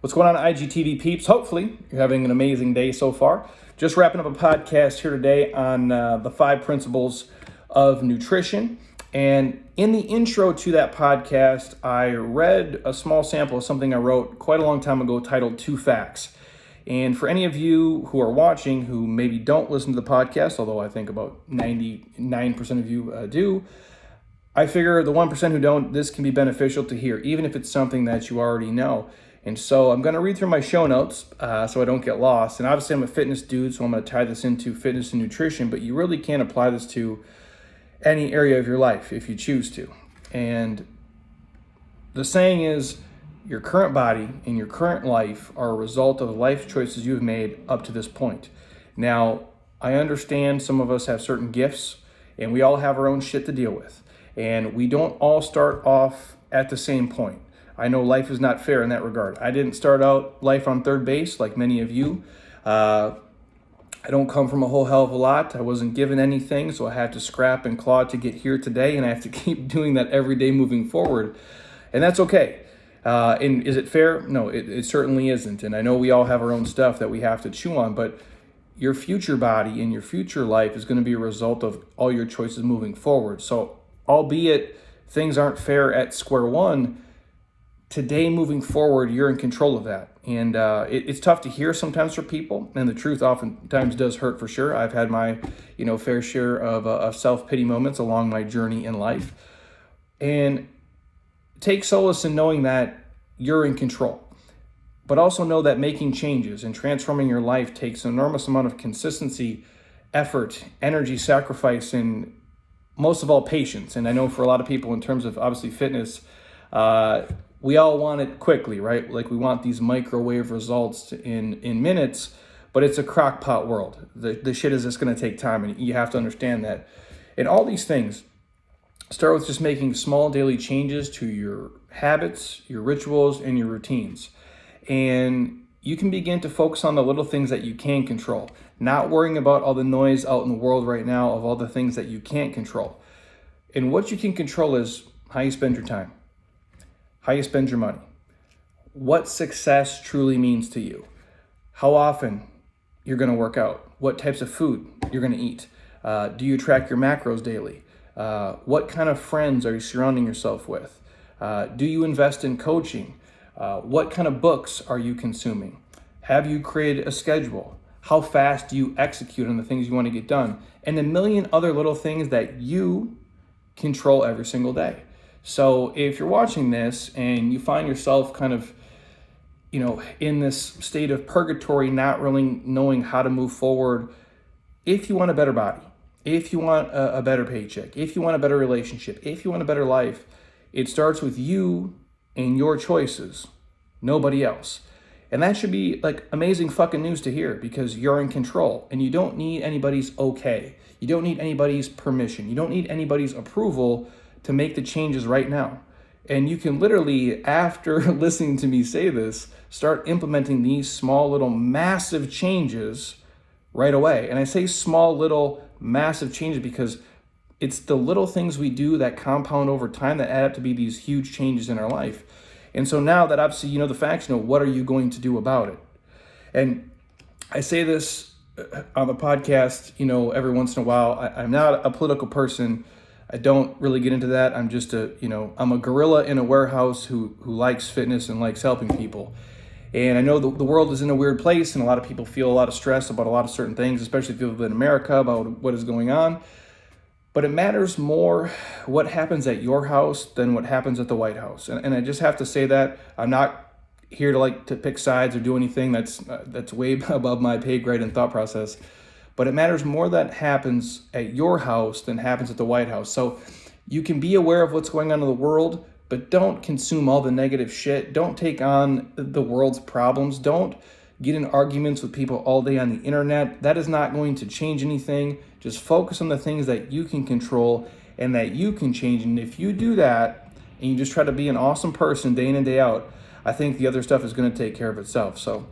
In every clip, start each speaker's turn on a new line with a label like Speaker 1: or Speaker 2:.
Speaker 1: What's going on, IGTV peeps? Hopefully, you're having an amazing day so far. Just wrapping up a podcast here today on the 5 principles of nutrition. And in the intro to that podcast, I read a small sample of something I wrote quite a long time ago titled 2 Facts. And for any of you who are watching who maybe don't listen to the podcast, although I think about 99% of you do, I figure the 1% who don't, this can be beneficial to hear, even if it's something that you already know. And so I'm going to read through my show notes so I don't get lost. And obviously I'm a fitness dude, so I'm going to tie this into fitness and nutrition, but you really can apply this to any area of your life if you choose to. And the saying is, your current body and your current life are a result of the life choices you have made up to this point. Now, I understand some of us have certain gifts, and we all have our own shit to deal with. And we don't all start off at the same point. I know life is not fair in that regard. I didn't start out life on third base like many of you. I don't come from a whole hell of a lot. I wasn't given anything, so I had to scrap and claw to get here today, and I have to keep doing that every day moving forward. And that's okay. And is it fair? No, it certainly isn't. And I know we all have our own stuff that we have to chew on, but your future body and your future life is going to be a result of all your choices moving forward. So albeit things aren't fair at square one, today moving forward, you're in control of that. And it's tough to hear sometimes for people, and the truth oftentimes does hurt for sure. I've had my fair share of self-pity moments along my journey in life. And take solace in knowing that you're in control. But also know that making changes and transforming your life takes an enormous amount of consistency, effort, energy, sacrifice, and most of all, patience. And I know for a lot of people in terms of obviously fitness, we all want it quickly, right? Like we want these microwave results in minutes, but it's a crock pot world. The shit is just going to take time, and you have to understand that. And all these things start with just making small daily changes to your habits, your rituals, and your routines. And you can begin to focus on the little things that you can control, not worrying about all the noise out in the world right now of all the things that you can't control. And what you can control is how you spend your time, how you spend your money, what success truly means to you, how often you're going to work out, what types of food you're going to eat, do you track your macros daily, what kind of friends are you surrounding yourself with, do you invest in coaching, what kind of books are you consuming, have you created a schedule, how fast do you execute on the things you want to get done, and a million other little things that you control every single day. So if you're watching this and you find yourself kind of, in this state of purgatory, not really knowing how to move forward, if you want a better body, if you want a better paycheck, if you want a better relationship, if you want a better life, it starts with you and your choices, nobody else. And that should be like amazing fucking news to hear, because you're in control and you don't need anybody's okay. You don't need anybody's permission. You don't need anybody's approval to make the changes right now. And you can literally, after listening to me say this, start implementing these small little massive changes right away. And I say small little massive changes because it's the little things we do that compound over time that add up to be these huge changes in our life. And so now that obviously you know the facts, what are you going to do about it? And I say this on the podcast, every once in a while. I'm not a political person. I don't really get into that. I'm just I'm a gorilla in a warehouse who likes fitness and likes helping people. And I know the world is in a weird place, and a lot of people feel a lot of stress about a lot of certain things, especially if you live in America, about what is going on. But it matters more what happens at your house than what happens at the White House. And I just have to say that. I'm not here to pick sides or do anything that's way above my pay grade and thought process. But it matters more that happens at your house than happens at the White House. So you can be aware of what's going on in the world, but don't consume all the negative shit. Don't take on the world's problems. Don't get in arguments with people all day on the internet. That is not going to change anything. Just focus on the things that you can control and that you can change. And if you do that and you just try to be an awesome person day in and day out, I think the other stuff is going to take care of itself. So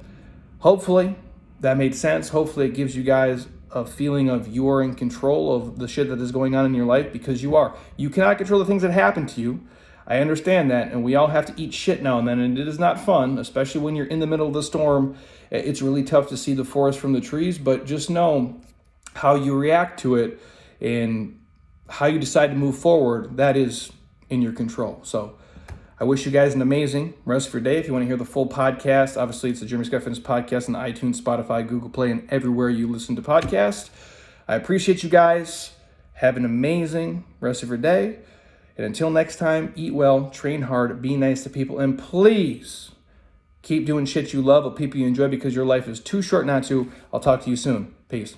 Speaker 1: hopefully that made sense. Hopefully it gives you guys a feeling of you are in control of the shit that is going on in your life, because you are. You cannot control the things that happen to you. I understand that, and we all have to eat shit now and then, and it is not fun, especially when you're in the middle of the storm. It's really tough to see the forest from the trees, but just know how you react to it and how you decide to move forward, that is in your control. So I wish you guys an amazing rest of your day. If you want to hear the full podcast, obviously it's the Jeremy Scott Fitness Podcast on iTunes, Spotify, Google Play, and everywhere you listen to podcasts. I appreciate you guys. Have an amazing rest of your day. And until next time, eat well, train hard, be nice to people, and please keep doing shit you love with people you enjoy because your life is too short not to. I'll talk to you soon. Peace.